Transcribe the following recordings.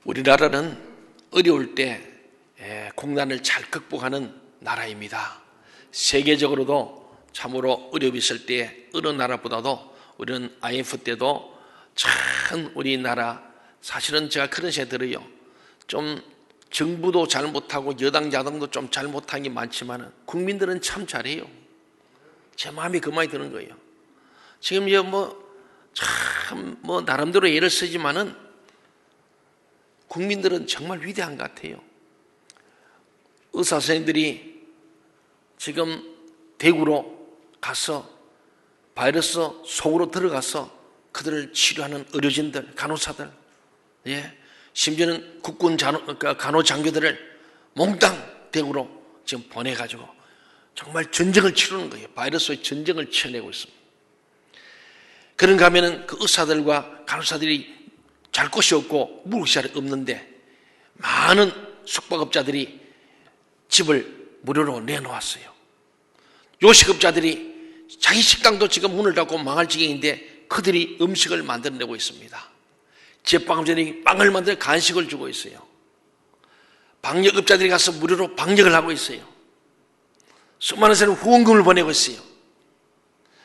우리나라는 어려울 때 국난을 잘 극복하는 나라입니다. 세계적으로도 참으로 어려움이 있을 때 어느 나라보다도 우리는 IMF 때도 참 우리나라 사실은 제가 그런 생각이 들어요. 좀 정부도 잘 못하고 여당 야당도 좀 잘 못한 게 많지만 국민들은 참 잘해요. 제 마음이 그 말이 드는 거예요. 지금 참 나름대로 예를 쓰지만은 국민들은 정말 위대한 것 같아요. 의사 선생님들이 지금 대구로 가서 바이러스 속으로 들어가서 그들을 치료하는 의료진들, 간호사들, 심지어는 국군 간호장교들을 몽땅 대구로 지금 보내가지고 정말 전쟁을 치르는 거예요. 바이러스의 전쟁을 치러내고 있습니다. 그런가 하면은 그 의사들과 간호사들이 잘 곳이 없고 묵을 시간이 없는데 많은 숙박업자들이 집을 무료로 내놓았어요. 요식업자들이 자기 식당도 지금 문을 닫고 망할 지경인데 그들이 음식을 만들어내고 있습니다. 제빵업자들이 빵을 만들어 간식을 주고 있어요. 방역업자들이 가서 무료로 방역을 하고 있어요. 수많은 사람이 후원금을 보내고 있어요.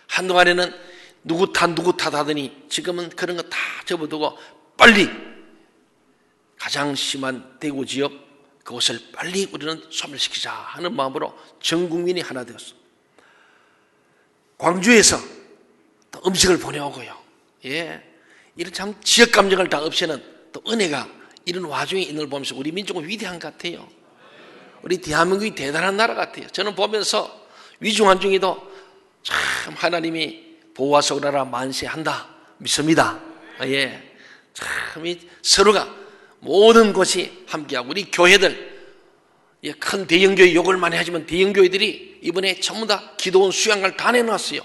한동안에는 누구 탓 하더니 지금은 그런 거 다 접어두고 빨리 가장 심한 대구 지역 그곳을 빨리 우리는 소멸시키자 하는 마음으로 전 국민이 하나 되었어. 광주에서 또 음식을 보내오고요. 이런 참 지역 감정을 다 없애는 또 은혜가 이런 와중에 있는 걸 보면서 우리 민족은 위대한 것 같아요. 우리 대한민국이 대단한 나라 같아요. 저는 보면서 위중한 중에도 참 하나님이 보호와 속라라 만세한다 믿습니다. 참 서로가 모든 것이 함께하고 우리 교회들 큰 대형교회 욕을 많이 하지만 대형교회들이 이번에 전부 다 기도원 수양을 다 내놨어요.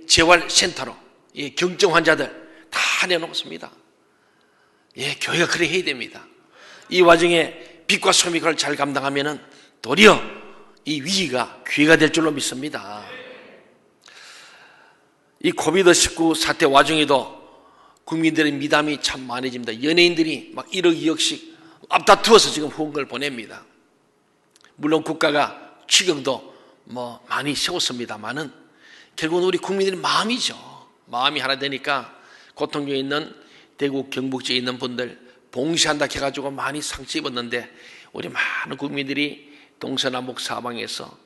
재활센터로 경증 환자들 다 내놓습니다. 교회가 그래 해야 됩니다. 이 와중에 빛과 소음이 그걸 잘 감당하면은 도리어 이 위기가 기회가 될 줄로 믿습니다. 이 코비드19 사태 와중에도 국민들의 미담이 참 많아집니다. 연예인들이 막 1억 2억씩 앞다투어서 지금 후원금을 보냅니다. 물론 국가가 추경도 많이 세웠습니다만은 결국은 우리 국민들의 마음이죠. 마음이 하나 되니까 고통 중에 있는 대구 경북지에 있는 분들 봉시한다 해가지고 많이 상처 입었는데 우리 많은 국민들이 동서남북 사방에서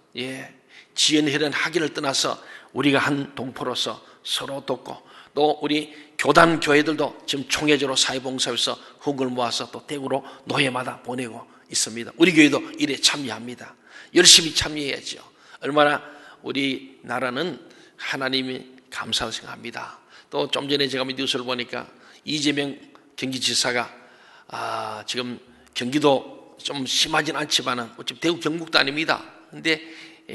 지연혈연 학위를 떠나서 우리가 한 동포로서 서로 돕고 또 우리 교단 교회들도 지금 총회적으로 사회봉사에서 후원금을 모아서 또 대구로 노예마다 보내고 있습니다. 우리 교회도 이래 참여합니다. 열심히 참여해야죠. 얼마나 우리나라는 하나님이 감사하다고 생각합니다. 또 좀 전에 제가 뉴스를 보니까 이재명 경기지사가 지금 경기도 좀 심하진 않지만은 어차피 대구 경북도 아닙니다. 근데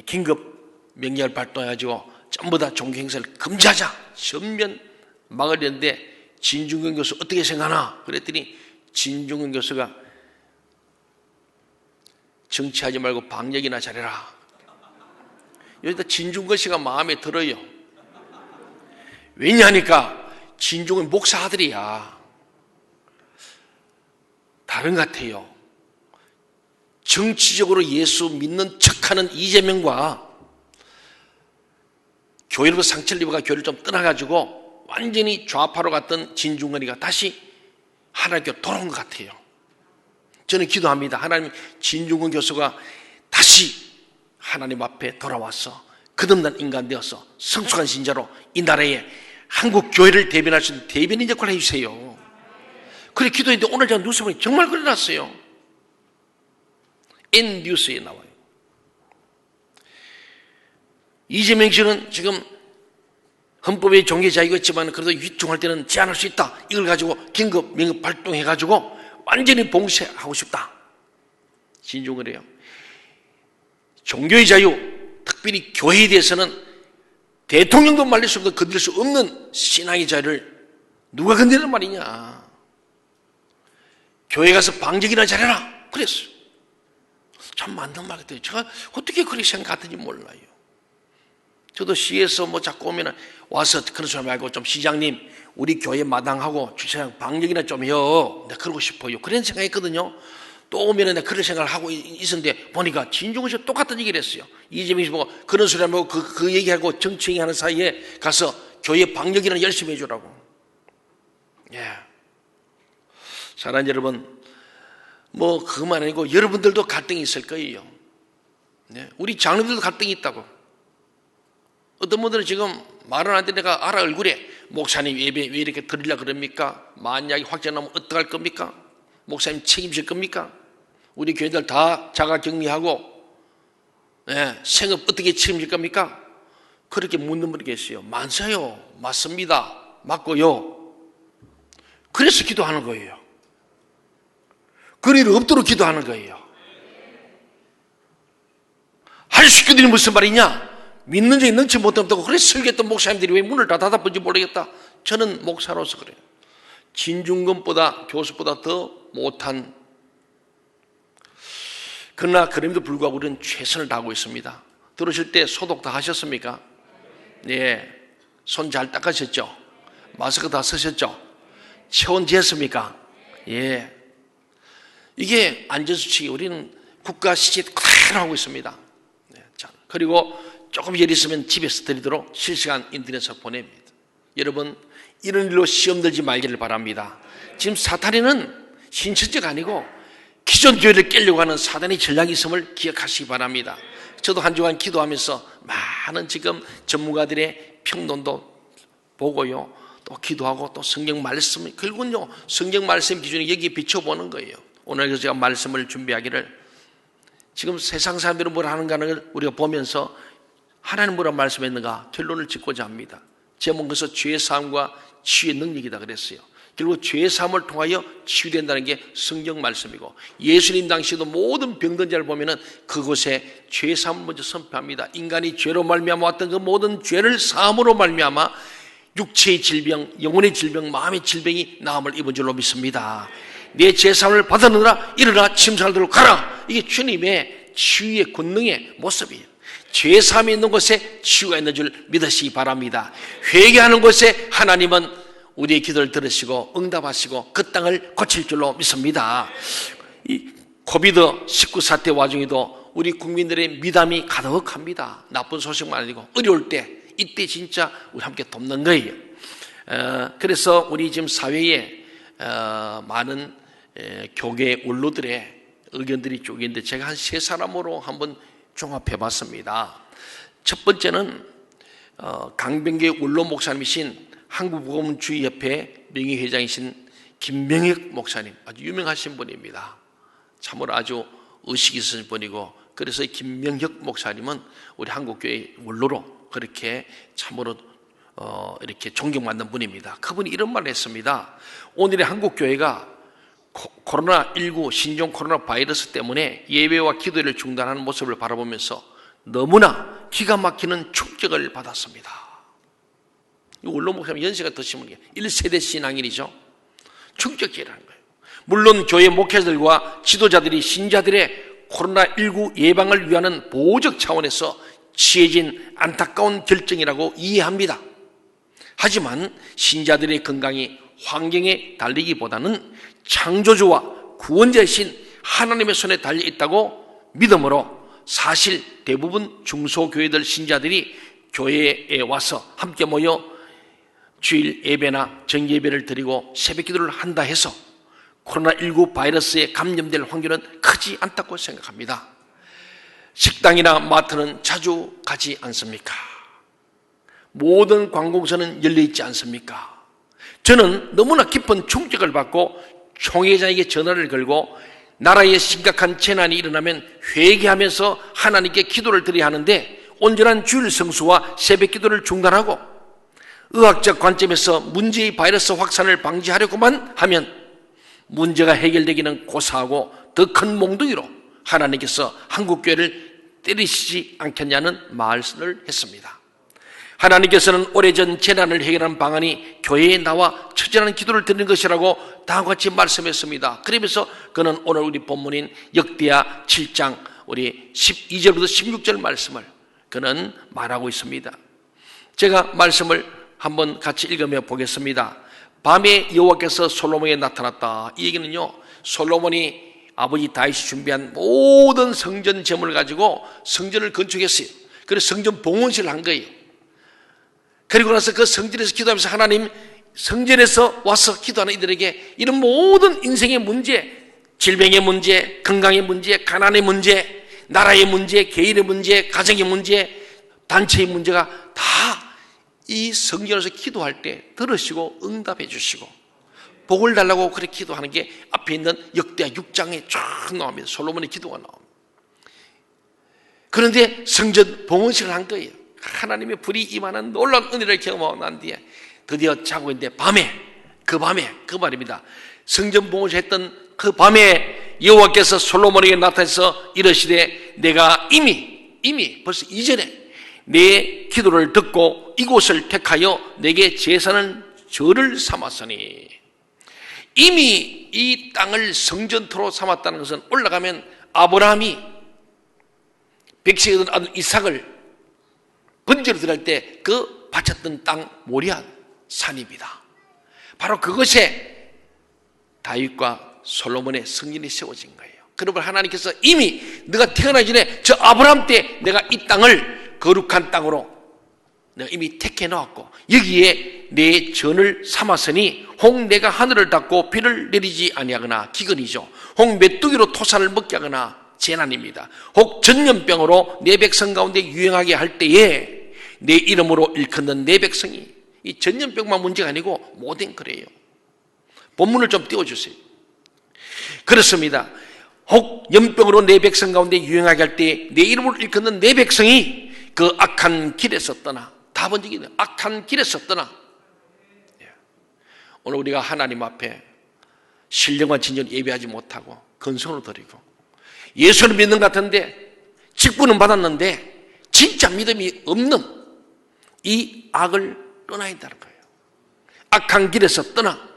긴급 명령을 발동해가지고 전부 다 종교 행사를 금지하자 전면 막으려는데 진중권 교수 어떻게 생각하나 그랬더니 진중권 교수가 정치하지 말고 방역이나 잘해라. 여기다 진중권 씨가 마음에 들어요. 왜냐하니까 진중권 목사 아들이야. 다른 것 같아요. 정치적으로 예수 믿는 척하는 이재명과 교회로부터 상처를 입어가 교회를 좀 떠나가지고 완전히 좌파로 갔던 진중권이가 다시 하나님께 돌아온 것 같아요. 저는 기도합니다. 하나님 진중권 교수가 다시 하나님 앞에 돌아와서 거듭난 인간 되어서 성숙한 신자로 이 나라에 한국 교회를 대변할 수 있는 대변인 역할을 해주세요. 그래 기도했는데 오늘 제가 뉴스 보니 정말 그래놨어요. N뉴스에 나와요. 이재명 씨는 지금 헌법에 종교 자유가 있지만 그래도 위중할 때는 제한할 수 있다. 이걸 가지고 긴급 명령 발동해가지고 완전히 봉쇄하고 싶다. 진중을 해요. 종교의 자유, 특별히 교회에 대해서는 대통령도 말릴 수 없는 건드릴 수 없는 신앙의 자유를 누가 건드리는 말이냐. 교회 가서 방적이나 잘해라. 그랬어요. 참 맞는 말 같아요. 제가 어떻게 그렇게 생각하는지 몰라요. 저도 시에서 자꾸 오면 와서 그런 소리 말고 좀 시장님 우리 교회 마당하고 주차장 방역이나 좀 해요. 내가 그러고 싶어요. 그런 생각했거든요. 또 오면은 내가 그런 생각을 하고 있었는데 보니까 진중훈 씨가 똑같은 얘기를 했어요. 이재명 씨 보고 그런 소리 하고 그 얘기하고 정치 얘기하는 사이에 가서 교회 방역이나 열심히 해주라고. 예. 사랑하는 여러분, 뭐 그것만 아니고 여러분들도 갈등이 있을 거예요. 네. 우리 장로들도 갈등이 있다고. 어떤 분들은 지금 말은 안 돼 내가 알아 얼굴에 목사님 예배 왜 이렇게 드리려고 그럽니까? 만약에 확진하면 어떡할 겁니까? 목사님 책임질 겁니까? 우리 교회들 다 자가격리하고 예, 생업 어떻게 책임질 겁니까? 그렇게 묻는 분이 계세요. 맞아요. 맞습니다. 맞고요. 그래서 기도하는 거예요. 그런 일 없도록 기도하는 거예요. 할 수 있는 일이 무슨 말이냐? 믿는 적이 능치 못한다고 그래서 설교했던 목사님들이 왜 문을 다 닫아본지 모르겠다. 저는 목사로서 그래요. 진중권보다 교수보다 더 못한, 그러나 그럼에도 불구하고 우리는 최선을 다하고 있습니다. 들으실 때 소독 다 하셨습니까? 예, 손 잘 닦으셨죠? 마스크 다 쓰셨죠? 체온 재습니까? 예, 이게 안전수칙이 우리는 국가 시제에 그대로 하고 있습니다. 네, 자, 그리고 조금 일 있으면 집에서 드리도록 실시간 인터넷에서 보냅니다. 여러분, 이런 일로 시험 들지 말기를 바랍니다. 지금 사탄에는 신천지가 아니고 기존 교회를 깨려고 하는 사단의 전략이 있음을 기억하시기 바랍니다. 저도 한 주간 기도하면서 많은 지금 전문가들의 평론도 보고요, 또 기도하고 또 성경 말씀, 결국은요 성경 말씀 기준에 여기에 비춰보는 거예요. 오늘 제가 말씀을 준비하기를, 지금 세상 사람들은 뭘 하는가를 우리가 보면서 하나님 뭐라 말씀했는가 결론을 짓고자 합니다. 제목은 그래서 죄의 사함과 치유의 능력이다 그랬어요. 결국 죄의 사함을 통하여 치유된다는 게 성경 말씀이고, 예수님 당시에도 모든 병든 자를 보면은 그곳에 죄의 사함을 먼저 선포합니다. 인간이 죄로 말미암아 왔던 그 모든 죄를 사함으로 말미암아 육체의 질병, 영혼의 질병, 마음의 질병이 나음을 입은 줄로 믿습니다. 내 죄사함을 받아느라 일어나 침상들로 가라. 이게 주님의 치유의 권능의 모습이에요. 죄사함이 있는 곳에 치유가 있는 줄 믿으시기 바랍니다. 회개하는 곳에 하나님은 우리의 기도를 들으시고 응답하시고 그 땅을 고칠 줄로 믿습니다. 이 코비드19 사태 와중에도 우리 국민들의 미담이 가득합니다. 나쁜 소식만 아니고 어려울 때, 이때 진짜 우리 함께 돕는 거예요. 그래서 우리 지금 사회에 많은 교계 원로들의 의견들이 쭉 있는데 제가 한 세 사람으로 한번 종합해봤습니다. 첫 번째는 강변교회 원로 목사님이신 한국복음주의협회 명예회장이신 김명혁 목사님, 아주 유명하신 분입니다. 참으로 아주 의식이 있으신 분이고, 그래서 김명혁 목사님은 우리 한국교회 원로로 그렇게 참으로 이렇게 존경받는 분입니다. 그분이 이런 말을 했습니다. 오늘의 한국교회가 코로나19 신종 코로나 바이러스 때문에 예배와 기도를 중단하는 모습을 바라보면서 너무나 기가 막히는 충격을 받았습니다. 원로 목사님 연세가 더 심한 게 1세대 신앙인이죠. 충격이라는 거예요. 물론 교회 목회자들과 지도자들이 신자들의 코로나19 예방을 위한 보호적 차원에서 취해진 안타까운 결정이라고 이해합니다. 하지만 신자들의 건강이 환경에 달리기보다는 창조주와 구원자이신 하나님의 손에 달려있다고 믿음으로 사실 대부분 중소교회들 신자들이 교회에 와서 함께 모여 주일 예배나 정예배를 드리고 새벽기도를 한다 해서 코로나19 바이러스에 감염될 확률은 크지 않다고 생각합니다. 식당이나 마트는 자주 가지 않습니까? 모든 관공서는 열려있지 않습니까? 저는 너무나 깊은 충격을 받고 총회장에게 전화를 걸고 나라에 심각한 재난이 일어나면 회개하면서 하나님께 기도를 드려야 하는데 온전한 주일 성수와 새벽 기도를 중단하고 의학적 관점에서 문제의 바이러스 확산을 방지하려고만 하면 문제가 해결되기는 고사하고 더 큰 몽둥이로 하나님께서 한국교회를 때리시지 않겠냐는 말씀을 했습니다. 하나님께서는 오래전 재난을 해결하는 방안이 교회에 나와 처절한 기도를 드리는 것이라고 다음과 같이 말씀했습니다. 그러면서 그는 오늘 우리 본문인 역대하 7장 우리 12절부터 16절 말씀을 그는 말하고 있습니다. 제가 말씀을 한번 같이 읽으며 보겠습니다. 밤에 여호와께서 솔로몬에게 나타났다. 이 얘기는요, 솔로몬이 아버지 다윗이 준비한 모든 성전 제물을 가지고 성전을 건축했어요. 그래서 성전 봉헌식을 한 거예요. 그리고 나서 그 성전에서 기도하면서 하나님, 성전에서 와서 기도하는 이들에게 이런 모든 인생의 문제, 질병의 문제, 건강의 문제, 가난의 문제, 나라의 문제, 개인의 문제, 가정의 문제, 단체의 문제가 다 이 성전에서 기도할 때 들으시고 응답해 주시고 복을 달라고 그렇게 기도하는 게 앞에 있는 역대하 6장에 쫙 나옵니다. 솔로몬의 기도가 나옵니다. 그런데 성전 봉헌식을 한 거예요. 하나님의 불이 임하는 놀라운 은혜를 경험하고 난 뒤에 드디어 자고 있는데 그 밤에 그 말입니다. 성전 봉헌식 했던 그 밤에 여호와께서 솔로몬에게 나타나서 이르시되 내가 이미 벌써 이전에 내 기도를 듣고 이곳을 택하여 내게 제사는 절을 삼았으니, 이미 이 땅을 성전토로 삼았다는 것은 올라가면 아브라함이 백식의 아들 이삭을 번제로 드릴 때 그 바쳤던 땅 모리아 산입니다. 바로 그것에 다윗과 솔로몬의 성전이 세워진 거예요. 그러므로 하나님께서 이미 네가 태어나기 전에 저 아브라함 때 내가 이 땅을 거룩한 땅으로 내가 이미 택해 놓았고 여기에 내 전을 삼았으니 혹 내가 하늘을 닫고 비를 내리지 아니하거나 기근이죠. 혹 메뚜기로 토산을 먹게 하거나 재난입니다. 혹 전염병으로 내 백성 가운데 유행하게 할 때에 내 이름으로 일컫는 내 백성이, 이 전염병만 문제가 아니고 모든 그래요. 본문을 좀 띄워주세요. 그렇습니다. 혹 연병으로 내 백성 가운데 유행하게 할 때 내 이름을 일컫는 내 백성이 그 악한 길에서 떠나, 다 번역이네요. 악한 길에서 떠나. 오늘 우리가 하나님 앞에 신령한 진전 예배하지 못하고 근성으로 드리고 예수를 믿는 것 같은데 직분은 받았는데 진짜 믿음이 없는 이 악을 떠나야 한다는 거예요. 악한 길에서 떠나.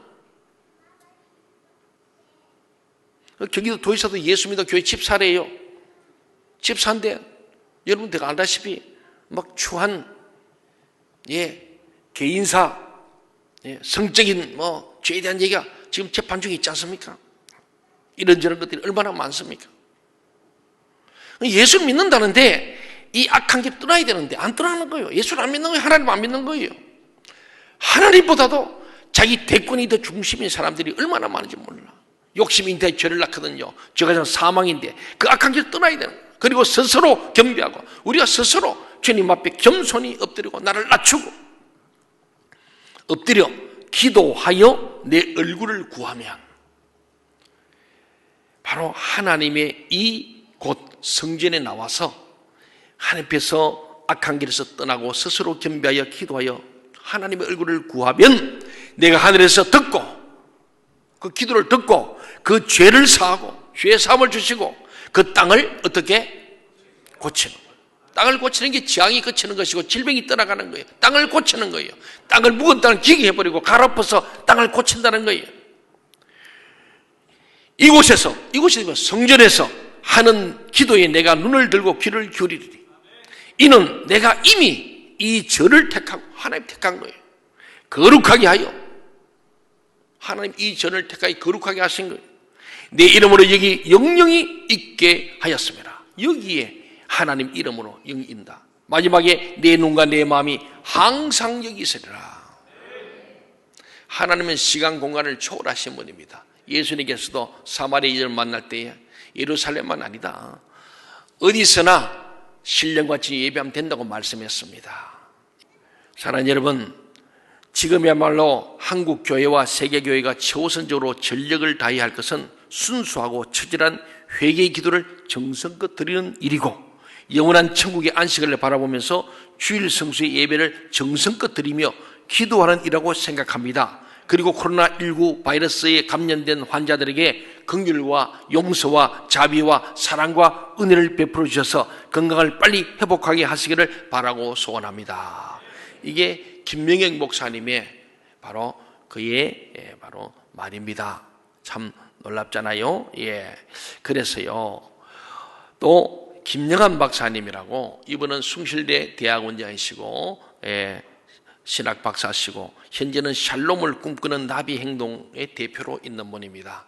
경기도 도의사도 예수 믿어 교회 집사래요. 집사인데 여러분들 알다시피 막 추한 개인사, 성적인 죄에 대한 얘기가 지금 재판 중에 있지 않습니까? 이런저런 것들이 얼마나 많습니까? 예수를 믿는다는데 이 악한 길 떠나야 되는데 안 떠나는 거예요. 예수를 안 믿는 거예요. 하나님 안 믿는 거예요. 하나님보다도 자기 대권이 더 중심인 사람들이 얼마나 많은지 몰라. 욕심 인태에 죄를 낳거든요. 죄가 전 사망인데 그 악한 길 떠나야 되는 거예요. 그리고 스스로 겸비하고 우리가 스스로 주님 앞에 겸손히 엎드리고 나를 낮추고 엎드려 기도하여 내 얼굴을 구하면 바로 하나님의 이 곧 성전에 나와서 하나님 앞에서 악한 길에서 떠나고 스스로 겸비하여 기도하여 하나님의 얼굴을 구하면 내가 하늘에서 듣고 그 기도를 듣고 그 죄를 사하고 죄 사함을 주시고 그 땅을 어떻게 고치는 거예요. 땅을 고치는 게 재앙이 그치는 것이고 질병이 떠나가는 거예요. 땅을 고치는 거예요. 땅을 묵은 땅을 기게 해버리고 갈아엎어서 땅을 고친다는 거예요. 이곳에서 성전에서 하는 기도에 내가 눈을 들고 귀를 기울이리니 이는 내가 이미 이 절을 택하고 하나님 택한 거예요. 거룩하게 하여 하나님 이 전을 택하여 거룩하게 하신 거예요. 내 이름으로 여기 영영이 있게 하였습니다. 여기에 하나님 이름으로 영이 있다. 마지막에 내 눈과 내 마음이 항상 여기 있으리라. 하나님은 시간 공간을 초월하신 분입니다. 예수님께서도 사마리아 이전을 만날 때에 예루살렘만 아니다, 어디서나 신령과 진리 예배하면 된다고 말씀했습니다. 사랑하는 여러분, 지금이야말로 한국 교회와 세계 교회가 최우선적으로 전력을 다해야 할 것은 순수하고 처절한 회개의 기도를 정성껏 드리는 일이고 영원한 천국의 안식을 바라보면서 주일 성수의 예배를 정성껏 드리며 기도하는 일이라고 생각합니다. 그리고 코로나19 바이러스에 감염된 환자들에게 긍휼과 용서와 자비와 사랑과 은혜를 베풀어 주셔서 건강을 빨리 회복하게 하시기를 바라고 소원합니다. 이게 김명영 목사님의 바로 그의 바로 말입니다. 참 놀랍잖아요. 그래서요. 또 김영한 박사님이라고, 이분은 숭실대 대학원장이시고 신학 박사시고 현재는 샬롬을 꿈꾸는 나비 행동의 대표로 있는 분입니다.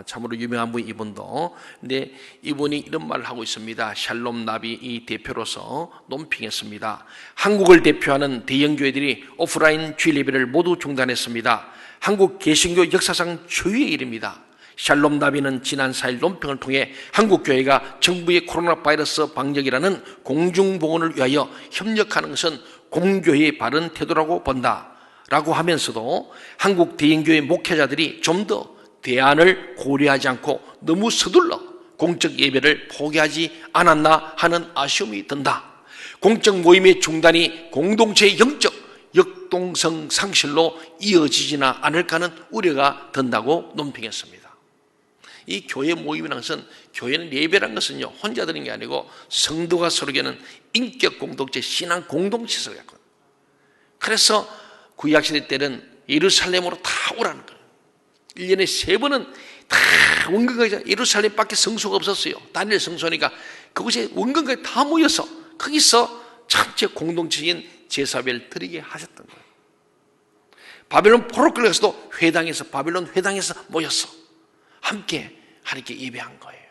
참으로 유명한 분 이분도. 근데 이분이 이런 말을 하고 있습니다. 샬롬 나비 이 대표로서 논평했습니다. 한국을 대표하는 대형교회들이 오프라인 주일 예배를 모두 중단했습니다. 한국 개신교 역사상 초유의 일입니다. 샬롬 나비는 지난 4일 논평을 통해 한국교회가 정부의 코로나 바이러스 방역이라는 공중보건을 위하여 협력하는 것은 공교회의 바른 태도라고 본다라고 하면서도 한국 대형교회 목회자들이 좀 더 대안을 고려하지 않고 너무 서둘러 공적 예배를 포기하지 않았나 하는 아쉬움이 든다. 공적 모임의 중단이 공동체의 영적 역동성 상실로 이어지지나 않을까 하는 우려가 든다고 논평했습니다. 이 교회 모임이라는 것은, 교회는 예배라는 것은요, 혼자 드는 게 아니고 성도가 서로 교는 인격 공동체, 신앙 공동체에서 갖고. 그래서 구약시대 때는 예루살렘으로 다 오라는 거예요. 1년에 3번은 다 원근까지, 예루살렘 밖에 성소가 없었어요. 다니엘 성소니까 그곳에 원근까지 다 모여서 거기서 전체 공동체인 제사배를 드리게 하셨던 거예요. 바벨론 포로 끌려가서도 회당에서, 바벨론 회당에서 모였어. 함께 하나님께 예배한 거예요.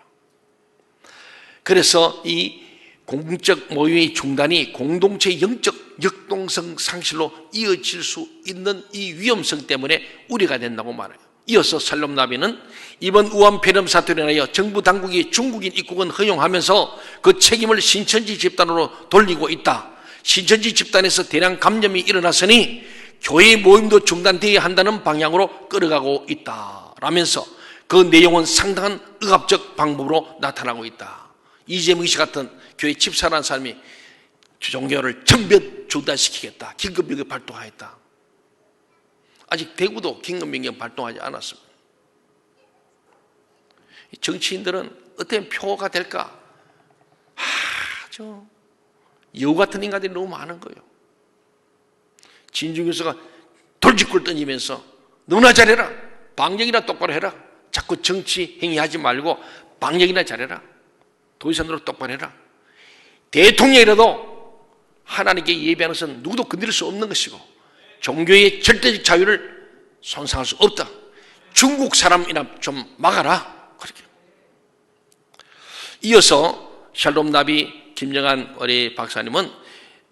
그래서 이 공적 모임의 중단이 공동체의 영적 역동성 상실로 이어질 수 있는 이 위험성 때문에 우려가 된다고 말해요. 이어서 샬롬 나비는 이번 우한 폐렴 사태로 인하여 정부 당국이 중국인 입국은 허용하면서 그 책임을 신천지 집단으로 돌리고 있다. 신천지 집단에서 대량 감염이 일어났으니 교회 모임도 중단되어야 한다는 방향으로 끌어가고 있다 라면서 그 내용은 상당한 의학적 방법으로 나타나고 있다. 이재명 씨 같은 교회 집사라는 사람이 종교를 전면 중단시키겠다. 긴급명령 발동하였다. 아직 대구도 긴급명령 발동하지 않았습니다. 정치인들은 어떻게 표가 될까? 아주 여우 같은 인간들이 너무 많은 거예요. 진중 교수가 돌직구를 던지면서 너나 잘해라. 방역이나 똑바로 해라. 자꾸 정치 행위하지 말고 방역이나 잘해라. 도의선으로 똑바로 해라. 대통령이라도 하나님께 예배하는 것은 누구도 건드릴 수 없는 것이고 종교의 절대적 자유를 손상할 수 없다. 중국 사람이나 좀 막아라. 그렇게. 이어서 샬롬 나비 김영한 어리 박사님은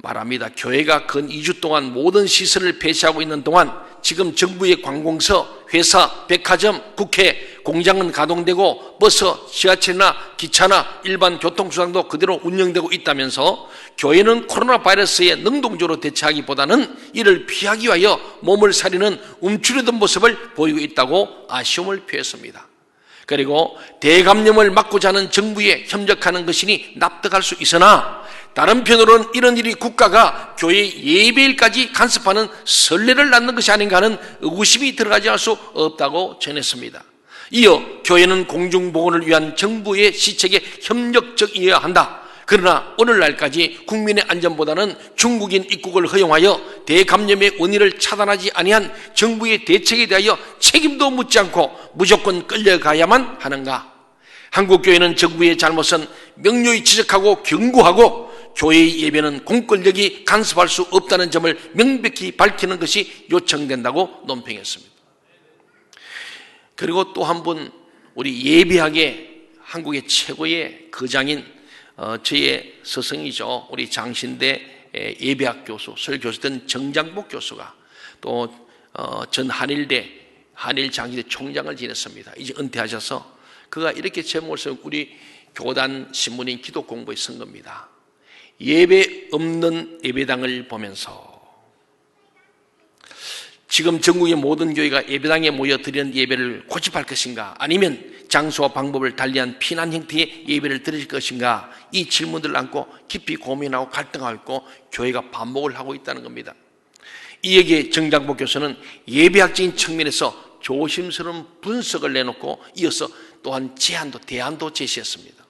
말합니다. 교회가 근 2주 동안 모든 시설을 폐쇄하고 있는 동안 지금 정부의 관공서, 회사, 백화점, 국회, 공장은 가동되고 버스, 지하철이나 기차나 일반 교통수단도 그대로 운영되고 있다면서 교회는 코로나 바이러스에 능동적으로 대처하기보다는 이를 피하기 위하여 몸을 사리는 움츠리던 모습을 보이고 있다고 아쉬움을 표했습니다. 그리고 대감염을 막고자 하는 정부에 협력하는 것이니 납득할 수 있으나 다른 편으로는 이런 일이 국가가 교회 예배일까지 간섭하는 선례를 낳는 것이 아닌가 하는 의구심이 들어가지 않을 수 없다고 전했습니다. 이어 교회는 공중보건을 위한 정부의 시책에 협력적이어야 한다. 그러나 오늘날까지 국민의 안전보다는 중국인 입국을 허용하여 대감염의 원인을 차단하지 아니한 정부의 대책에 대하여 책임도 묻지 않고 무조건 끌려가야만 하는가? 한국교회는 정부의 잘못은 명료히 지적하고 경고하고 교회의 예배는 공권력이 간섭할 수 없다는 점을 명백히 밝히는 것이 요청된다고 논평했습니다. 그리고 또 한 분, 우리 예배학의 한국의 최고의 거장인 저의 스승이죠. 우리 장신대 예배학 교수, 설교수던 정장복 교수가 또 전 한일대, 한일 장신대 총장을 지냈습니다. 이제 은퇴하셔서 그가 이렇게 제목을 써 우리 교단 신문인 기도 공부에 쓴 겁니다. 예배 없는 예배당을 보면서 지금 전국의 모든 교회가 예배당에 모여 드리는 예배를 고집할 것인가, 아니면 장소와 방법을 달리한 피난 형태의 예배를 드릴 것인가, 이 질문들을 안고 깊이 고민하고 갈등하고 있고 교회가 반복을 하고 있다는 겁니다. 이에게 정장복 교수는 예배학적인 측면에서 조심스러운 분석을 내놓고 이어서 또한 제안도 대안도 제시했습니다.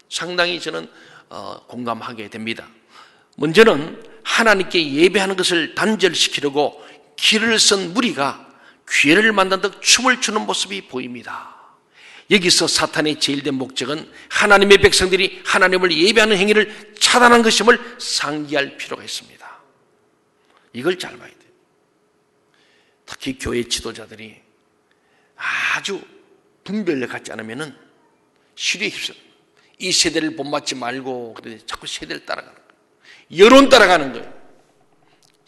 상당히 저는 공감하게 됩니다. 먼저는 하나님께 예배하는 것을 단절시키려고 길을 쓴 무리가 기회를 만든 듯 춤을 추는 모습이 보입니다. 여기서 사탄의 제일된 목적은 하나님의 백성들이 하나님을 예배하는 행위를 차단한 것임을 상기할 필요가 있습니다. 이걸 잘 봐야 돼요. 특히 교회 지도자들이 아주 분별력 갖지 않으면은 시류에 휩쓸려. 이 세대를 본받지 말고 자꾸 세대를 따라가는 거예요. 여론 따라가는 거예요.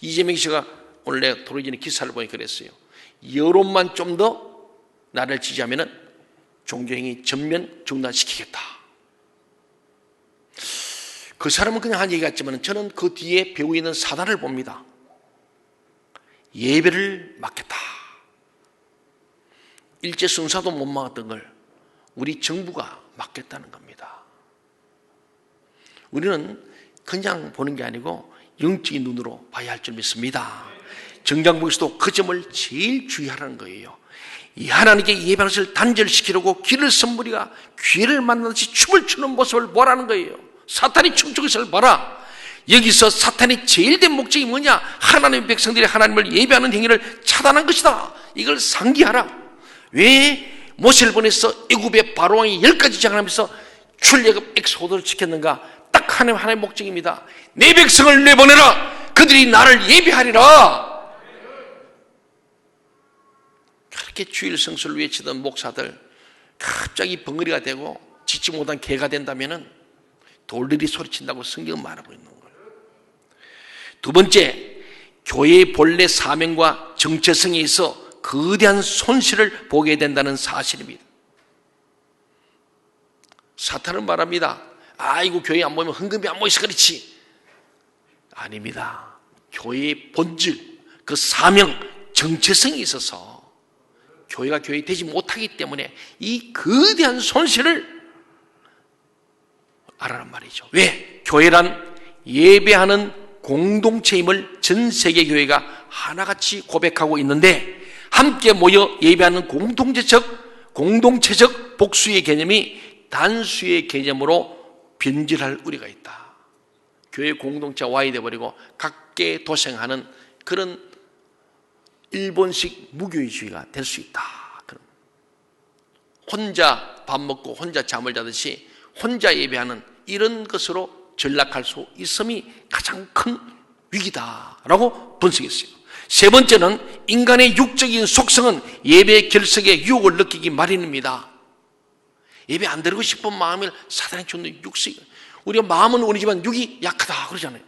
이재명 씨가 오늘 내가 도로 전에 기사를 보니 그랬어요. 여론만 좀 더 나를 지지하면은 종교행위 전면 중단시키겠다. 그 사람은 그냥 한 얘기 같지만 저는 그 뒤에 배우 있는 사단을 봅니다. 예배를 막겠다. 일제 순사도 못 막았던 걸 우리 정부가 막겠다는 겁니다. 우리는 그냥 보는 게 아니고 영적인 눈으로 봐야 할 줄 믿습니다. 정장국에서도 그 점을 제일 주의하라는 거예요. 이 하나님께 예배하는 것을 단절시키려고 길을 선물이가 귀를 만나듯이 춤을 추는 모습을 보라는 거예요. 사탄이 춤추는 것을 봐라. 여기서 사탄의 제일 된 목적이 뭐냐? 하나님의 백성들이 하나님을 예배하는 행위를 차단한 것이다. 이걸 상기하라. 왜 모세를 보내서 애굽의 바로왕이 10가지 장하면서 출애굽 엑소도를 지켰는가? 딱 하나님의 목적입니다. 내 백성을 내보내라. 그들이 나를 예배하리라. 그렇게 주일 성수를 외치던 목사들 갑자기 벙어리가 되고 짓지 못한 개가 된다면 돌들이 소리친다고 성경은 말하고 있는 거예요. 두 번째, 교회의 본래 사명과 정체성에 있어 거대한 손실을 보게 된다는 사실입니다. 사탄은 말합니다. 아이고 교회 안 모이면 헌금이 안 모여서 그렇지. 아닙니다. 교회의 본질, 그 사명, 정체성이 있어서 교회가 교회 되지 못하기 때문에 이 거대한 손실을 알아란 말이죠. 왜? 교회란 예배하는 공동체임을 전 세계 교회가 하나같이 고백하고 있는데 함께 모여 예배하는 공동체적 복수의 개념이 단수의 개념으로 변질할 우려가 있다. 교회 공동체가 와야 돼버리고 각계 도생하는 그런 일본식 무교회주의가 될 수 있다. 혼자 밥 먹고 혼자 잠을 자듯이 혼자 예배하는 이런 것으로 전락할 수 있음이 가장 큰 위기다라고 분석했어요. 세 번째는 인간의 육적인 속성은 예배 결석의 유혹을 느끼기 마련입니다. 예배 안 드리고 싶은 마음을 사단이 주는 육식. 우리가 마음은 원이지만 육이 약하다 그러잖아요.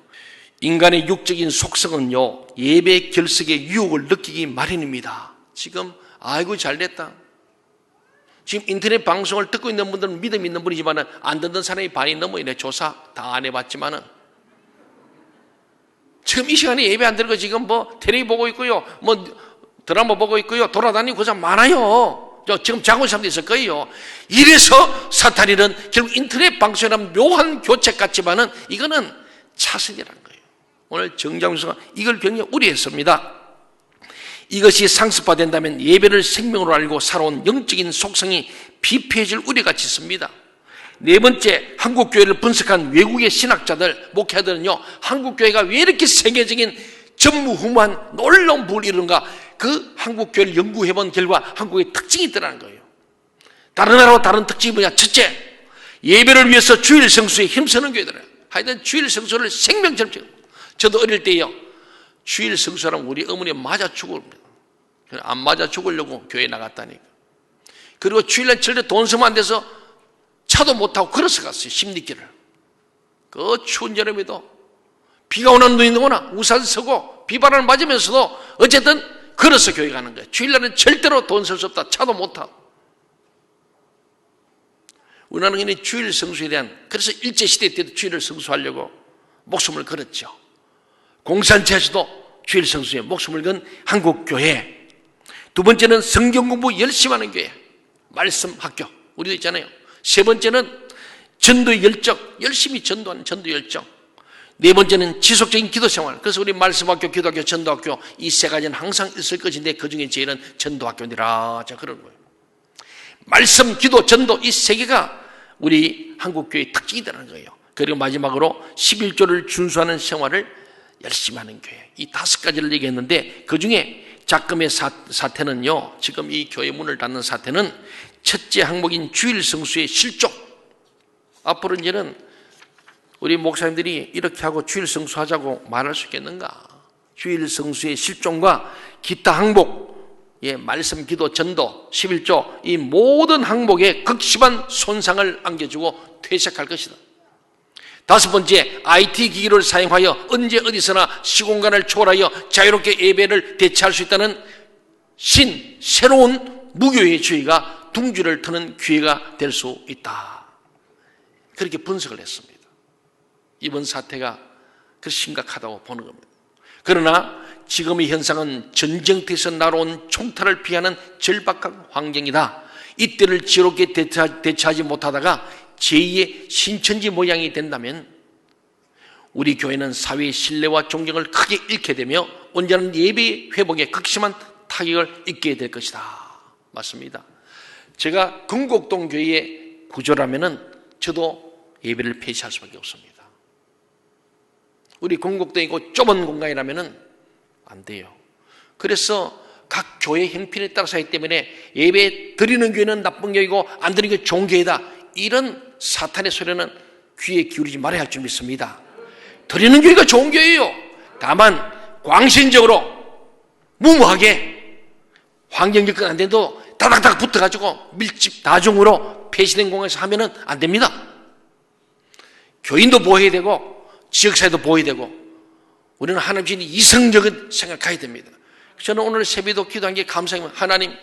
인간의 육적인 속성은요, 예배 결석의 유혹을 느끼기 마련입니다. 지금 아이고 잘됐다. 지금 인터넷 방송을 듣고 있는 분들은 믿음 있는 분이지만 안 듣는 사람이 반이 넘어 있네. 조사 다 안 해봤지만은 지금 이 시간에 예배 안 드리고 지금 뭐 텔레비 보고 있고요, 뭐 드라마 보고 있고요, 돌아다니고 그자 많아요. 지금 자고 있는 사람도 있을 거예요. 이래서 사탄이는 결국 인터넷 방송이라는 묘한 교책 같지만은 이거는 차선이라는 거예요. 오늘 정장수가 이걸 굉장히 우려했습니다. 이것이 상습화된다면 예배를 생명으로 알고 살아온 영적인 속성이 비폐해질 우려가 짙습니다. 네 번째, 한국교회를 분석한 외국의 신학자들, 목회자들은요, 한국교회가 왜 이렇게 세계적인 전무후무한 놀라운 부를 이루는가? 그 한국교회를 연구해본 결과 한국의 특징이 있더라는 거예요. 다른 나라와 다른 특징이 뭐냐? 첫째, 예배를 위해서 주일 성수에 힘쓰는 교회들은 하여튼 주일 성수를 생명처럼 지금. 저도 어릴 때요, 주일 성수랑 우리 어머니 맞아 죽습니다. 안 맞아 죽으려고 교회 나갔다니까. 그리고 주일날 절대 돈 쓰면 안 돼서 차도 못 타고 걸어서 갔어요. 십리길을. 그 추운 여름에도 비가 오나 눈이 오나 우산 쓰고 비바람을 맞으면서도 어쨌든 걸어서 교회 가는 거예요. 주일날은 절대로 돈 쓸 수 없다. 차도 못 타고. 우리나라는 주일 성수에 대한, 그래서 일제시대 때도 주일을 성수하려고 목숨을 걸었죠. 공산체에서도 주일 성수에 목숨을 건 한국교회. 두 번째는 성경 공부 열심히 하는 교회, 말씀 학교, 우리도 있잖아요. 세 번째는 전도의 열정, 열심히 전도하는 전도 열정. 네 번째는 지속적인 기도 생활. 그래서 우리 말씀학교, 기도학교, 전도학교 이 세 가지는 항상 있을 것인데 그 중에 제일은 전도학교니라. 자, 그런 거예요. 말씀, 기도, 전도 이 세 개가 우리 한국교회의 특징이라는 거예요. 그리고 마지막으로 11조를 준수하는 생활을 열심히 하는 교회. 이 5가지를 얘기했는데 그 중에 작금의 사태는요, 지금 이 교회 문을 닫는 사태는 첫째 항목인 주일 성수의 실족. 앞으로 이제는 우리 목사님들이 이렇게 하고 주일 성수하자고 말할 수 있겠는가? 주일 성수의 실종과 기타 항목, 말씀, 기도, 전도, 11조 이 모든 항목에 극심한 손상을 안겨주고 퇴색할 것이다. 다섯 번째, IT 기기를 사용하여 언제 어디서나 시공간을 초월하여 자유롭게 예배를 대체할 수 있다는 새로운 무교의 주의가 둥지를 트는 기회가 될 수 있다. 그렇게 분석을 했습니다. 이번 사태가 그 심각하다고 보는 겁니다. 그러나 지금의 현상은 전쟁터에서 날아온 총탈을 피하는 절박한 환경이다. 이때를 지혜롭게 대처하지 못하다가 제2의 신천지 모양이 된다면 우리 교회는 사회의 신뢰와 존경을 크게 잃게 되며 온전한 예배 회복에 극심한 타격을 입게 될 것이다. 맞습니다. 제가 건곡동 교회의 구조라면은 저도 예배를 폐지할 수밖에 없습니다. 우리 건곡동이고 좁은 공간이라면은 안 돼요. 그래서 각 교회 형편에 따라서 하기 때문에 예배 드리는 교회는 나쁜 교회이고 안 드리는 교회 좋은 교회다. 이런 사탄의 소리는 귀에 기울이지 말아야 할 줄 믿습니다. 드리는 교회가 좋은 교회예요. 다만 광신적으로 무모하게 환경 접근 안 돼도 다닥다닥 붙어가지고 밀집 다중으로 폐쇄된 공간에서 하면은 안 됩니다. 교인도 보호해야 되고 지역사회도 보호해야 되고 우리는 하나님 주신 이성적인 생각해야 됩니다. 저는 오늘 새벽도 기도한 게 감사합니다. 하나님,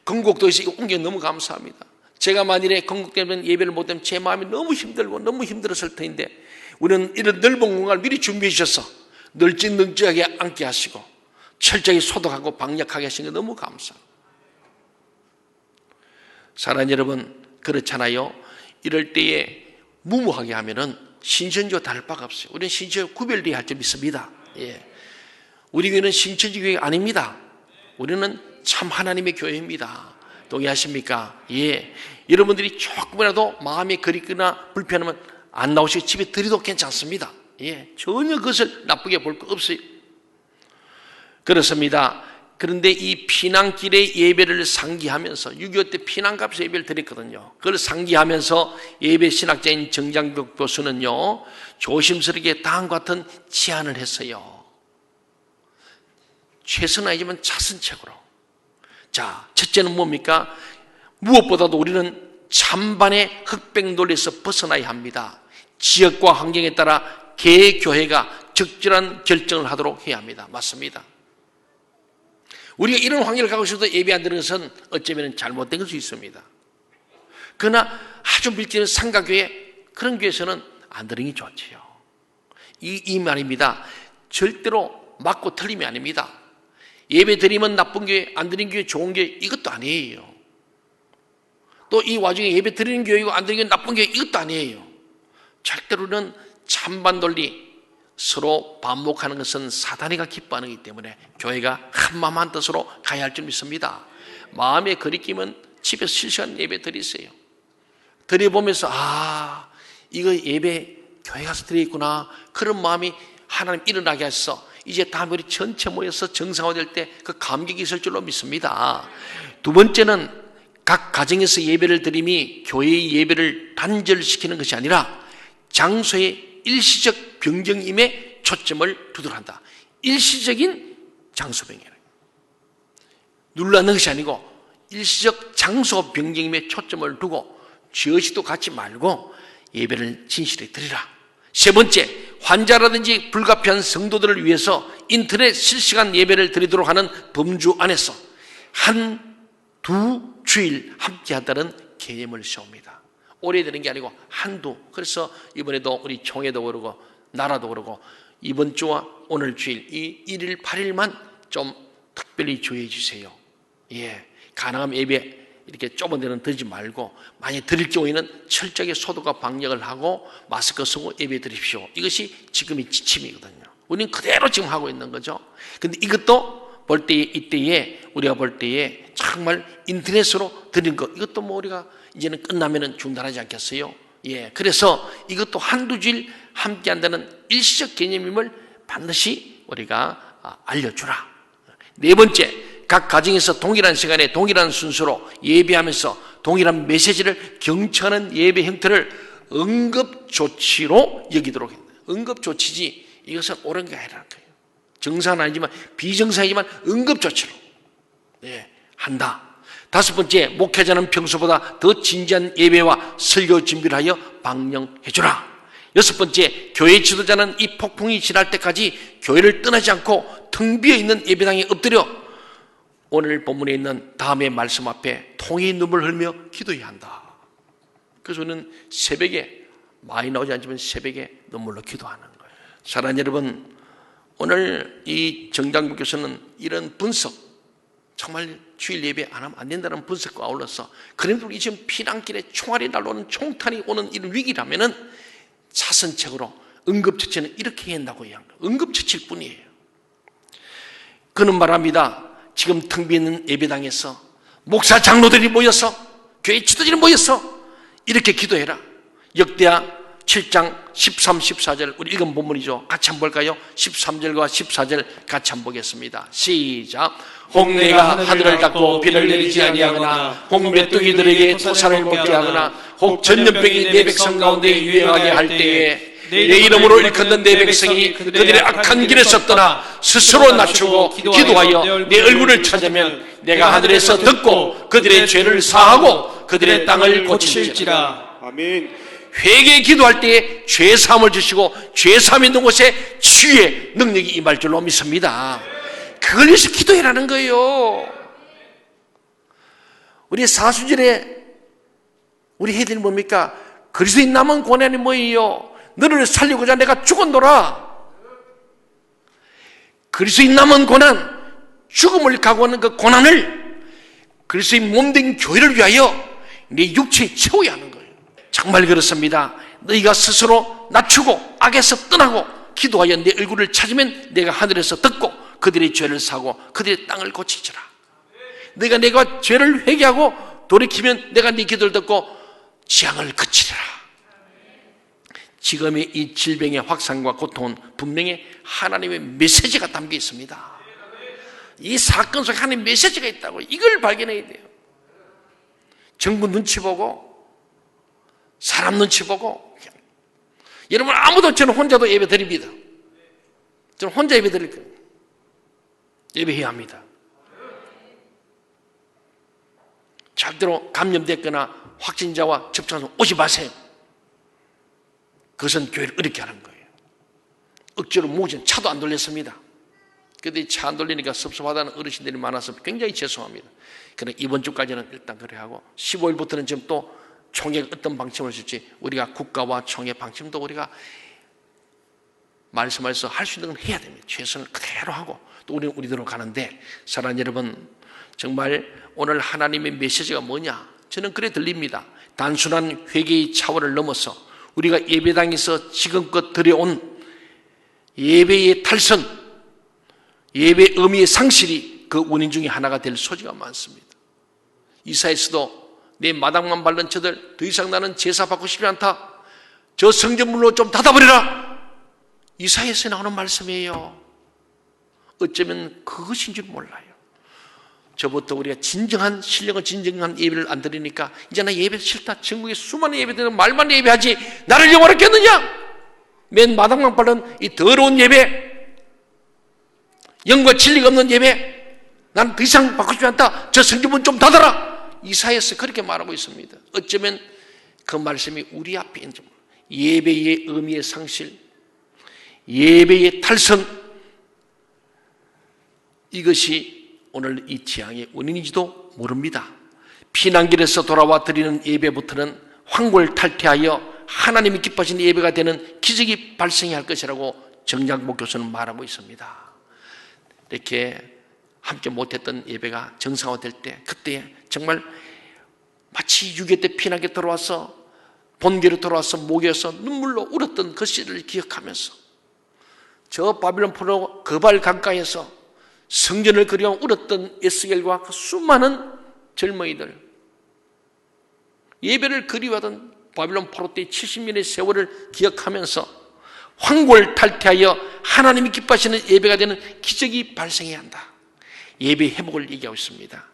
건곡도에서 이거 온 게 너무 감사합니다. 제가 만일에 건국되면 예배를 못하면 제 마음이 너무 힘들고 너무 힘들었을 텐데 우리는 이런 넓은 공간을 미리 준비해 주셔서 널찍널찍하게 앉게 하시고 철저히 소독하고 방역하게 하신 게 너무 감사합니다. 사랑하는 여러분, 그렇잖아요. 이럴 때에 무모하게 하면은 신천지와 다를 바가 없어요. 우리는 신천지와 구별되어야 할 줄 믿습니다. 우리 교회는 신천지 교회가 아닙니다. 우리는 참 하나님의 교회입니다. 동의하십니까? 여러분들이 조금이라도 마음이 그립거나 불편하면 안 나오시고 집에 들여도 괜찮습니다. 전혀 그것을 나쁘게 볼 거 없어요. 그렇습니다. 그런데 이 피난길의 예배를 상기하면서 6.25 때 피난갑에서 예배를 드렸거든요. 그걸 상기하면서 예배 신학자인 정장벽 교수는요, 조심스럽게 다음과 같은 제안을 했어요. 최선은 아니지만 차선책으로. 자, 첫째는 뭡니까? 무엇보다도 우리는 찬반의 흑백 논리에서 벗어나야 합니다. 지역과 환경에 따라 개교회가 적절한 결정을 하도록 해야 합니다. 맞습니다. 우리가 이런 환경을 갖고 있어도 예배 안 드리는 것은 어쩌면 잘못된 걸 수 있습니다. 그러나 아주 밀집된 상가교회, 그런 교회에서는 안 드리는 게 좋지요. 이 말입니다. 절대로 맞고 틀림이 아닙니다. 예배 드리면 나쁜 교회, 안 드리는 교회 좋은 교회, 이것도 아니에요. 또 이 와중에 예배 드리는 교회이고 안 드리는 교회 나쁜 교회, 이것도 아니에요. 절대로는 찬반 논리, 서로 반목하는 것은 사단이가 기뻐하는 것이기 때문에 교회가 한마음 한뜻으로 가야 할 줄 믿습니다. 마음에 거리끼면 집에서 실시간 예배 드리세요. 드려보면서 이거 예배 교회 가서 드리겠구나, 그런 마음이 하나님 일어나게 하셔서 이제 다음에 우리 전체 모여서 정상화될 때 그 감격이 있을 줄로 믿습니다. 두 번째는 각 가정에서 예배를 드림이 교회의 예배를 단절시키는 것이 아니라 장소의 일시적 변경임에 초점을 두도록 한다. 일시적인 장소 변경. 눌러놓는 것이 아니고 일시적 장소 변경임에 초점을 두고 죄의식도 갖지 말고 예배를 진실히 드리라. 세 번째, 환자라든지 불가피한 성도들을 위해서 인터넷 실시간 예배를 드리도록 하는 범주 안에서 두 주일 함께 한다는 개념을 세웁니다. 오래 되는 게 아니고 한두. 그래서 이번에도 우리 총회도 그러고 나라도 그러고 이번 주와 오늘 주일 이 1일 8일만 좀 특별히 주의해 주세요. 가능하면 예배 이렇게 좁은 데는 드리지 말고 만약 드릴 경우에는 철저하게 소독과 방역을 하고 마스크 쓰고 예배 드립시오. 이것이 지금의 지침이거든요. 우리는 그대로 지금 하고 있는 거죠. 근데 이것도 볼 때에 이때에 우리가 볼 때에 정말 인터넷으로 드린 것, 이것도 뭐 우리가 이제는 끝나면은 중단하지 않겠어요? 그래서 이것도 한두 주일 함께 한다는 일시적 개념임을 반드시 우리가 알려주라. 네 번째, 각 가정에서 동일한 시간에 동일한 순서로 예배하면서 동일한 메시지를 경청하는 예배 형태를 응급조치로 여기도록 합니다. 응급조치지 이것은 옳은 게 아니라는 거예요. 정상은 아니지만 비정상이지만 응급조치로 한다. 다섯 번째, 목회자는 평소보다 더 진지한 예배와 설교 준비를 하여 방영해주라. 여섯 번째, 교회 지도자는 이 폭풍이 지날 때까지 교회를 떠나지 않고 텅 비어있는 예배당에 엎드려 오늘 본문에 있는 다음의 말씀 앞에 통이 눈물을 흘며 기도해야 한다. 그래서 저는 새벽에, 많이 나오지 않지만 새벽에 눈물로 기도하는 거예요. 사랑하는 여러분, 오늘 이 정장국교서는 이런 분석, 정말 주일 예배 안 하면 안 된다는 분석과 아울러서, 그래도 우리 지금 피난길에 총알이 날아오는, 총탄이 오는 이런 위기라면은 차선책으로 응급처치는 이렇게 해야 한다고 해야 합니다. 응급처치일 뿐이에요. 그는 말합니다. 지금 텅 비있는 예배당에서 목사 장로들이 모여서, 교회 지도자들이 모여서 이렇게 기도해라. 역대하 7장 13, 14절 우리 읽은 본문이죠. 같이 한번 볼까요? 13절과 14절 같이 한번 보겠습니다. 시작. 혹 내가 하늘을 닫고 비를 내리지 아니하거나 혹 메뚜기들에게 토산을 먹게 하거나 혹 전염병이 내 백성 가운데 유행하게 할 때에 내 이름으로 일컫는 내 백성이 그들의 악한 길에서 떠나 스스로 낮추고 기도하여 내 얼굴을 찾으면 내가 하늘에서 듣고 그들의 죄를 사하고 그들의 땅을 고칠지라. 아멘. 회개에 기도할 때에 죄사함을 주시고 죄사함이 있는 곳에 치유의 능력이 임할 줄로 믿습니다. 그걸 위해서 기도해라는 거예요. 우리 사수절에 우리 해들이 뭡니까? 그리스도인 남은 고난이 뭐예요? 너를 살리고자 내가 죽었노라. 그리스도인 남은 고난, 죽음을 각오하는 그 고난을 그리스도인 몸된 교회를 위하여 내 육체에 채워야 하는 거예요. 정말 그렇습니다. 너희가 스스로 낮추고 악에서 떠나고 기도하여 내 얼굴을 찾으면 내가 하늘에서 듣고 그들의 죄를 사고 그들의 땅을 고치리라. 내가 죄를 회개하고 돌이키면 내가 네 기도를 듣고 재앙을 그치리라. 지금의 이 질병의 확산과 고통은 분명히 하나님의 메시지가 담겨 있습니다. 이 사건 속에 하나님의 메시지가 있다고, 이걸 발견해야 돼요. 정부 눈치 보고 사람 눈치 보고. 여러분, 아무도, 저는 혼자도 예배 드립니다. 저는 혼자 예배 드릴 거예요. 예배해야 합니다. 절대로 감염됐거나 확진자와 접촉해서 오지 마세요. 그것은 교회를 어렵게 하는 거예요. 억지로 모으진 차도 안 돌렸습니다. 그런데 차 안 돌리니까 섭섭하다는 어르신들이 많아서 굉장히 죄송합니다. 그러나 이번 주까지는 일단 그래 하고 15일부터는 지금 또 총회가 어떤 방침을 쓸지 우리가 국가와 총회 방침도 우리가 말씀하셔서 할 수 있는 건 해야 됩니다. 최선을 그대로 하고 또 우리는 우리대로 가는데, 사랑하는 여러분, 정말 오늘 하나님의 메시지가 뭐냐? 저는 그래 들립니다. 단순한 회개의 차원을 넘어서 우리가 예배당에서 지금껏 드려온 예배의 탈선, 예배의 의미의 상실이 그 원인 중에 하나가 될 소지가 많습니다. 이사야서도 내 마당만 밟는 저들 더 이상 나는 제사 받고 싶지 않다. 저 성전문으로 좀 닫아버리라. 이사야서에 나오는 말씀이에요. 어쩌면 그것인 줄 몰라요. 저부터 우리가 진정한 신령한 진정한 예배를 안 드리니까 이제 나 예배 싫다. 전국에 수많은 예배들은 말만 예배하지 나를 영원하게 했느냐? 맨 마당만 밟는 이 더러운 예배, 영과 진리가 없는 예배, 난 더 이상 받고 싶지 않다. 저 성전문 좀 닫아라. 이사야서 그렇게 말하고 있습니다. 어쩌면 그 말씀이 우리 앞에 있는 예배의 의미의 상실, 예배의 탈선, 이것이 오늘 이 재앙의 원인인지도 모릅니다. 피난길에서 돌아와 드리는 예배부터는 황골탈퇴하여 하나님이 기뻐하시는 예배가 되는 기적이 발생해야 할 것이라고 정장복 교수는 말하고 있습니다. 이렇게 함께 못했던 예배가 정상화될 때, 그때 정말 마치 6.25 때 피난길에 돌아와서 본교로 돌아와서 목에서 눈물로 울었던 그 시를 기억하면서 저 바빌론 포로 거발 강가에서 성전을 그려 울었던 에스겔과 그 수많은 젊은이들, 예배를 그리워하던 바빌론 포로 때의 70년의 세월을 기억하면서 황골탈퇴하여 하나님이 기뻐하시는 예배가 되는 기적이 발생해야 한다. 예배 회복을 얘기하고 있습니다.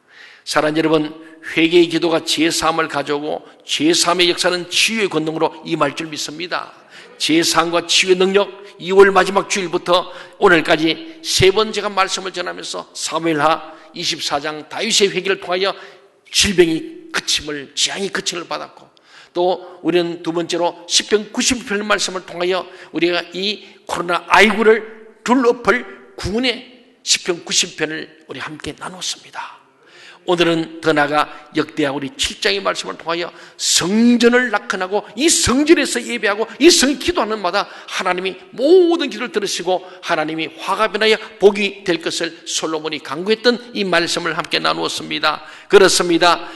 사랑하는 여러분, 회개의 기도가 죄사함을 가져오고 죄사함의 역사는 치유의 권능으로 임할 줄 믿습니다. 죄사함과 치유의 능력, 2월 마지막 주일부터 오늘까지 세 번 제가 말씀을 전하면서 사무엘하 24장 다윗의 회개를 통하여 질병이 그침을, 재앙이 그침을 받았고, 또 우리는 두 번째로 시편 90편 말씀을 통하여 우리가 이 코로나19를 둘러볼 구원의 시편 90편을 우리 함께 나눴습니다. 오늘은 더 나아가 역대하 우리 7장의 말씀을 통하여 성전을 낙헌하고 이 성전에서 예배하고 이 성전 기도하는 마다 하나님이 모든 기도를 들으시고 하나님이 화가 변하여 복이 될 것을 솔로몬이 간구했던 이 말씀을 함께 나누었습니다. 그렇습니다.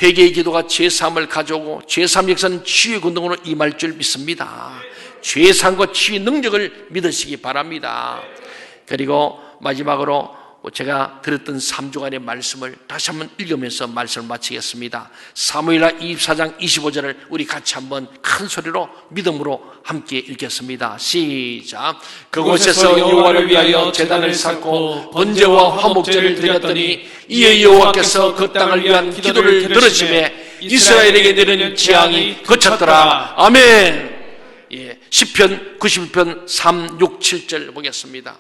회개의 기도가 죄사함을 가져오고 죄사함 역사는 치유의 권능으로 임할 줄 믿습니다. 죄사함과 치유의 능력을 믿으시기 바랍니다. 그리고 마지막으로 제가 들었던 3주간의 말씀을 다시 한번 읽으면서 말씀을 마치겠습니다. 사무엘하 24장 25절을 우리 같이 한번 큰 소리로 믿음으로 함께 읽겠습니다. 시작. 그곳에서 여호와를 위하여 제단을 쌓고 번제와 화목제를 드렸더니 이에 여호와께서 그 땅을 위한 기도를 들으시매 이스라엘에게 내리는 재앙이 그쳤더라. 아멘. 예, 시편 91편 3, 6, 7절 보겠습니다.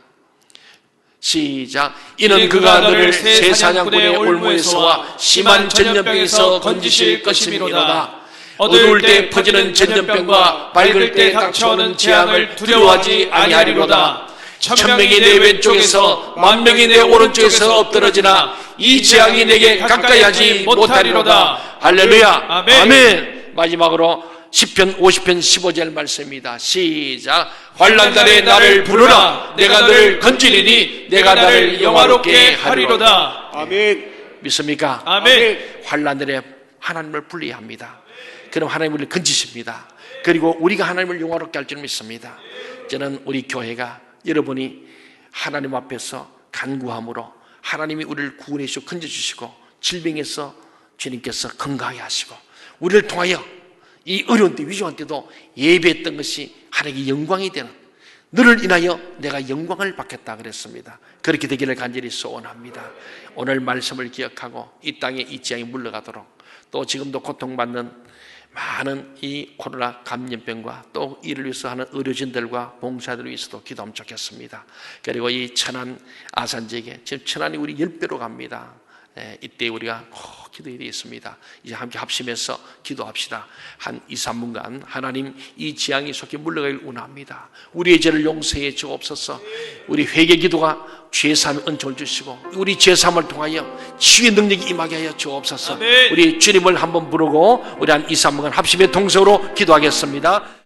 시작. 이는 그가 너를 새 사냥꾼의 올무에서와 심한 전염병에서 건지실 것이미로다. 어두울 때 퍼지는 전염병과 밝을 때 닥쳐오는 재앙을 두려워하지 아니하리로다. 1000명이 내 왼쪽에서 10,000명이 내 오른쪽에서 엎드러지나 이 재앙이 내게 가까이 하지 못하리로다. 할렐루야. 아멘. 마지막으로 시편 50편 15절 말씀입니다. 시작. 환난날에 나를 부르라. 내가 너를 건지리니 내가 나를 영화롭게 하리로다. 아멘. 믿습니까? 아멘. 환난날에 하나님을 불러야 합니다. 그럼 하나님 우리를 건지십니다. 그리고 우리가 하나님을 영화롭게 할 줄 믿습니다. 저는 우리 교회가 여러분이 하나님 앞에서 간구함으로 하나님이 우리를 구원해 주시고 건져주시고 질병에서 주님께서 건강하게 하시고 우리를 통하여 이 어려운 때 위중한 때도 예배했던 것이 하나님께 영광이 되는, 너를 인하여 내가 영광을 받겠다 그랬습니다. 그렇게 되기를 간절히 소원합니다. 오늘 말씀을 기억하고 이 땅에 이 재앙이 물러가도록, 또 지금도 고통받는 많은 이 코로나 감염병과 또 이를 위해서 하는 의료진들과 봉사들을 위해서도 기도하면 좋겠습니다. 그리고 이 천안 아산지역에 지금 천안이 우리 10배로 갑니다. 이때 우리가 꼭 기도해야 되겠습니다. 이제 함께 합심해서 기도합시다. 한 2, 3분간 하나님 이 재앙이 속히 물러가길 원합니다. 우리의 죄를 용서해 주옵소서. 우리 회개 기도가 죄사함의 은총을 주시고 우리 죄사함을 통하여 치유의 능력이 임하게 하여 주옵소서. 우리 주님을 한번 부르고 우리 한 2, 3분간 합심의 동서로 기도하겠습니다.